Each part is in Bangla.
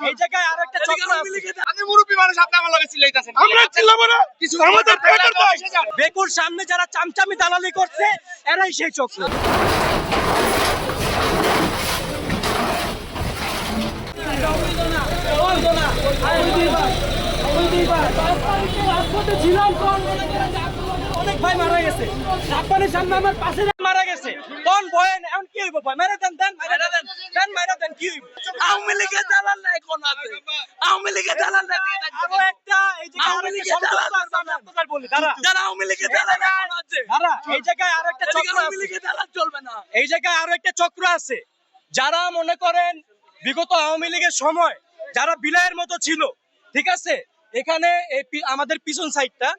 এই জায়গায় আরেকটা চক্র আছে। আমি মুরব্বি মানুষ, আপনি আমার লগে চিল্লাইতাছেন। আমরা চিল্লাবো না, আমাদের পেটের দায়। বেকুর সামনে যারা চামচামি দালালি করছে এরাই সেই চক্র। অনেক ভাই মারা গেছে, আপনাদের সামনে আমার পাশে মারা গেছে। কোন ভয় এখন কি হইব? ভাই মেরে দেন, দেন মেরে দেন, দেন মেরে দেন, কি হইব? আওয়ামী লীগের দালাল নাই কোন আছে? আওয়ামী লীগের দালাল নাই দিয়ে থাকতে আরো একটা এই যে আওয়ামী লীগের দালাল আছে, আমি আপনাদের বলি, দাঁড়া যারা আওয়ামী লীগের দালাল কোন আছে? দাঁড়া, এই জায়গায় আরো একটা চক্র আওয়ামী আছে। লীগের দালাল চলবে না। এই জায়গায় আরো একটা চক্র আছে, যারা মনে করেন বিগত আওয়ামী লীগের সময় যারা বিলায়ের মতো ছিল, ঠিক আছে, এখানে আমাদের পিছন সাইডটা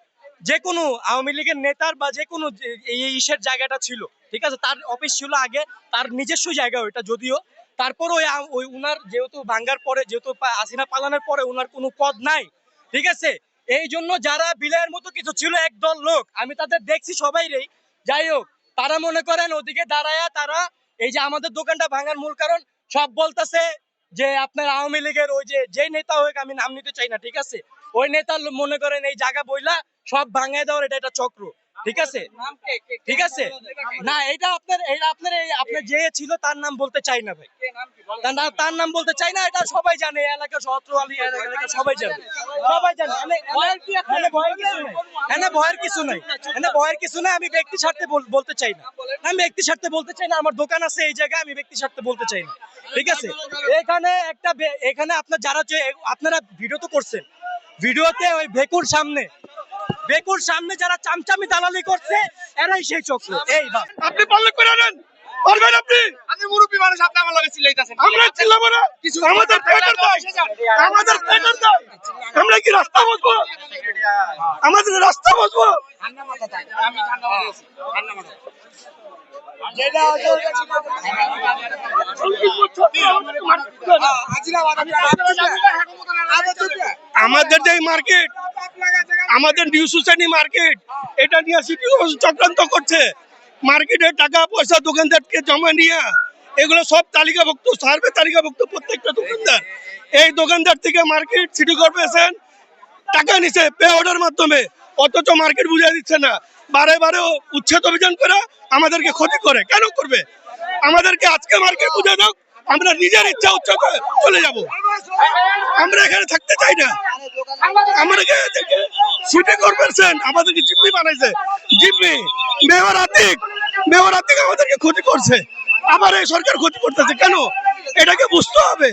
যে কোনো আওয়ামী লীগের নেতার বা যে কোনো এই ইসের জায়গাটা ছিল, ঠিক আছে, তার অফিস ছিল আগে, তার নিজস্ব জায়গা ওইটা যদিও, তারপর ওই উনার যেহেতু ভাঙ্গার পরে, যেহেতু হাসিনা পালানোর পরে উনার কোনো পদ নাই, ঠিক আছে, এই জন্য যারা বিলায়ের মতো কিছু ছিল একদল লোক, আমি তাদের দেখছি সবাইরেই, যাই হোক, তারা মনে করেন ওদিকে দাঁড়ায়া তারা এই যে আমাদের দোকানটা ভাঙার মূল কারণ সব বলতেছে যে আপনার আওয়ামী লীগের ওই যে নেতা হোক, আমি নাম নিতে চাই না, ঠিক আছে, ওই নেতা মনে করেন এই জায়গা বইলা সব ভাঙায় দেওয়ার এটা একটা চক্র, ঠিক আছে, ঠিক আছে, না এটা আপনার আপনার যে ছিল তার নাম বলতে চাই না ভাই, তার নাম বলতে চাই না, এটা সবাই জানে, এলাকার সত্রওয়ালি এলাকা সবাই জানে, সবাই জানে। ভয়ের কিছু নাই, ভয়ের কিছু নাই, আমি ব্যক্তি স্বার্থে বলতে চাই না, আমি ব্যক্তি স্বার্থে বলতে চাই না, আমার দোকান আছে এই জায়গায়, আমি ব্যক্তি স্বার্থে বলতে চাই না, ঠিক আছে। এখানে আপনার যারা আপনারা ভিডিও তো করছেন, ভিডিওতে ওই বেকুর সামনে যারা চামচামি দালালি করছে এরাই সেই চক্র। এই বাস আপনি পারলে করে নেন, পারবেন আপনি। আমি মুরব্বি মানুষ, আপনি আমার লগে চিল্লাইতাছেন। আমরা চিল্লাবো না, আমাদের পেটের দায়, আমাদের পেটের দায়। আমরা কি রাস্তা বসবো? আমাদের রাস্তা বসবো? ঠান্ডা মাথা থাকে, আমি ঠান্ডা মাথা আছি, ঠান্ডা মাথা। আমাদের যে মার্কেট, আমাদের নিউ সোসাইটি মার্কেট, এটা নিয়ে সিটি চক্রান্ত করছে। মার্কেটের টাকা পয়সা দোকানদারকে জমা নিয়ে এগুলো সব তালিকাভুক্ত, সার্ভে তালিকাভুক্ত প্রত্যেকটা দোকানদার। এই দোকানদার থেকে মার্কেট সিটি কর্পোরেশন টাকা নিছে পে অর্ডার মাধ্যমে, অথচ মার্কেট বুঝিয়ে দিচ্ছে না। বারে বারে উচ্ছেদ অভিযান করে আমাদেরকে ক্ষতি করে। কেন করবে? আমাদেরকে আজকে মার্কেট বুঝে দাও, আমরা নিজের ইচ্ছা উচ্ছেদ চলে যাব। আমরা এখানে থাকতে চাই না। আমাদেরকে সিটি কর্পোরেশন আমাদেরকে জিম্মি বানাইছে, জিম্মি। মেয়র আতিক আমাদেরকে ক্ষতি করছে, আবার এই সরকার ক্ষতি করতেছে। কেন? এটাকে বুঝতে হবে।